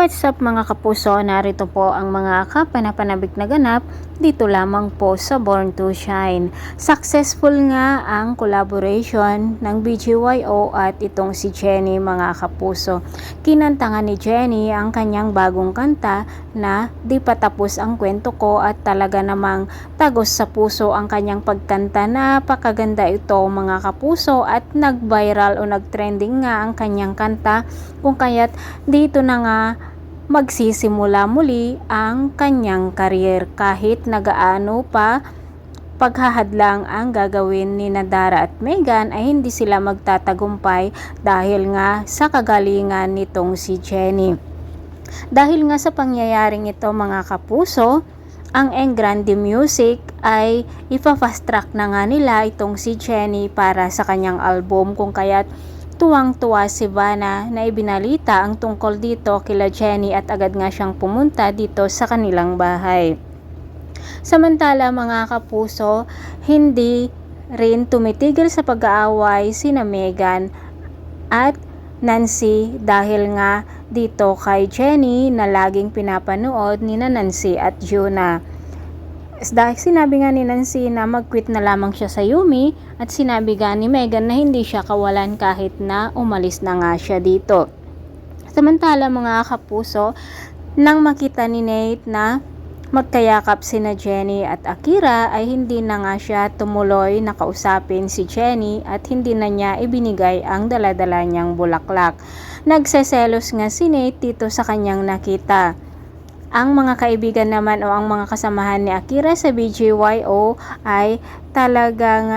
What's up mga kapuso? Narito po ang mga kapanapanabik na ganap dito lamang po sa Born to Shine. Successful nga ang collaboration ng BGYO at itong si Jenny mga kapuso. Kinanta nga ni Jenny ang kanyang bagong kanta na Di Pa Tapos Ang Kwento Ko at talaga namang tagos sa puso ang kanyang pagkanta. Napakaganda ito mga kapuso at nag-viral o nag-trending nga ang kanyang kanta kung kaya't dito na nga magsisimula muli ang kanyang career kahit nagaano pa paghahadlang ang gagawin ni Dara at Megan ay hindi sila magtatagumpay dahil nga sa kagalingan nitong si Jenny. Dahil nga sa pangyayaring ito mga kapuso, ang Engrande Music ay ipa-fast track na nga nila itong si Jenny para sa kanyang album kung kaya't tuwang-tuwa si Vanna na ibinalita ang tungkol dito kila Jenny at agad nga siyang pumunta dito sa kanilang bahay. Samantala mga kapuso, hindi rin tumitigil sa pag-aaway sina Megan at Nancy dahil nga dito kay Jenny na laging pinapanood ni Nancy at Juna. Dahil sinabi nga ni Nancy na mag-quit na lamang siya sa Yumi at sinabi nga ni Megan na hindi siya kawalan kahit na umalis na nga siya dito. Samantala mga kapuso, nang makita ni Nate na magkayakap sina Jenny at Akira ay hindi na nga siya tumuloy na kausapin si Jenny at hindi na niya ibinigay ang daladala niyang bulaklak. Nagseselos nga si Nate dito sa kanyang nakita. Ang mga kaibigan naman o ang mga kasamahan ni Akira sa BGYO ay talagang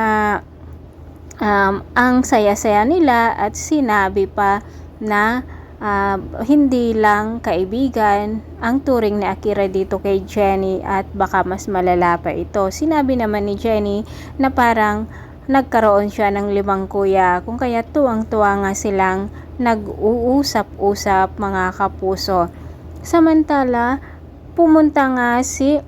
ang saya-saya nila at sinabi pa na hindi lang kaibigan ang turing ni Akira dito kay Jenny at baka mas malala pa ito. Sinabi naman ni Jenny na parang nagkaroon siya ng 5 kuya kung kaya tuwang-tuwa nga silang nag-uusap-usap mga kapuso. Samantala, pumunta nga si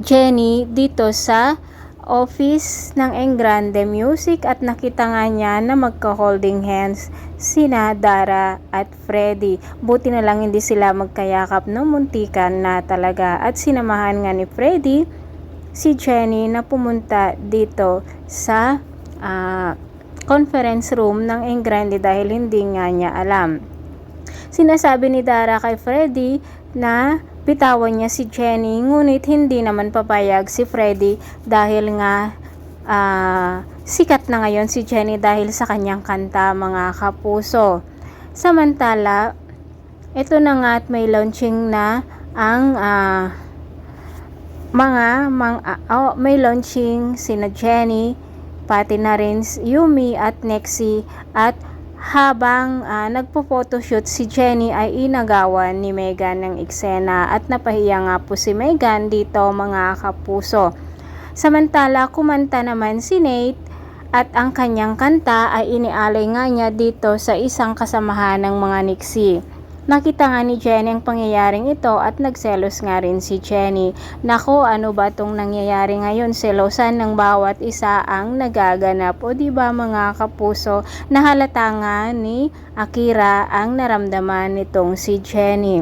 Jenny dito sa office ng Engrande Music at nakita nga niya na magka-holding hands sina Dara at Freddy. Buti na lang hindi sila magkayakap no, muntikan na talaga. At sinamahan nga ni Freddy si Jenny na pumunta dito sa conference room ng Engrande dahil hindi nga niya alam. Sinasabi ni Dara kay Freddy na bitawan niya si Jenny ngunit hindi naman papayag si Freddy dahil nga sikat na ngayon si Jenny dahil sa kanyang kanta mga kapuso. Samantala, ito na nga at may launching na ang may launching sina Jenny pati na rin Yumi at Nexie at habang nagpo-photoshoot si Jenny ay inagawan ni Megan ng eksena at napahiya nga po si Megan dito mga kapuso. Samantala kumanta naman si Nate at ang kanyang kanta ay inialay nga niya dito sa isang kasamahan ng mga Nixie. Nakita nga ni Jenny ang pangyayaring ito at nagselos nga rin si Jenny. Nako, ano ba tong nangyayari ngayon? Selosan ng bawat isa ang nagaganap. O diba mga kapuso, nahalata nga ni Akira ang naramdaman nitong si Jenny.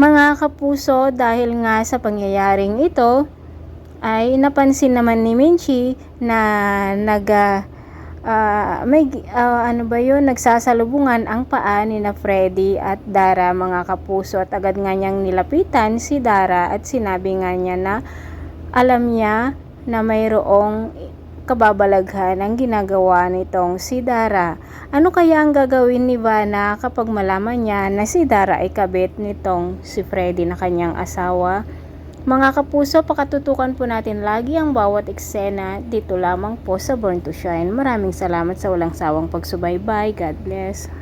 Mga kapuso, dahil nga sa pangyayaring ito, ay napansin naman ni Minchi na nagsasalubungan ang paa ni na Freddy at Dara mga kapuso at agad nga niyang nilapitan si Dara at sinabi nga niya na alam niya na mayroong kababalaghan ang ginagawa nitong si Dara. Ano kaya ang gagawin ni Vanna kapag malaman niya na si Dara ay kabit nitong si Freddy na kanyang asawa? Mga kapuso, pakatutukan po natin lagi ang bawat eksena dito lamang po sa Born to Shine. Maraming salamat sa walang sawang pagsubaybay. God bless.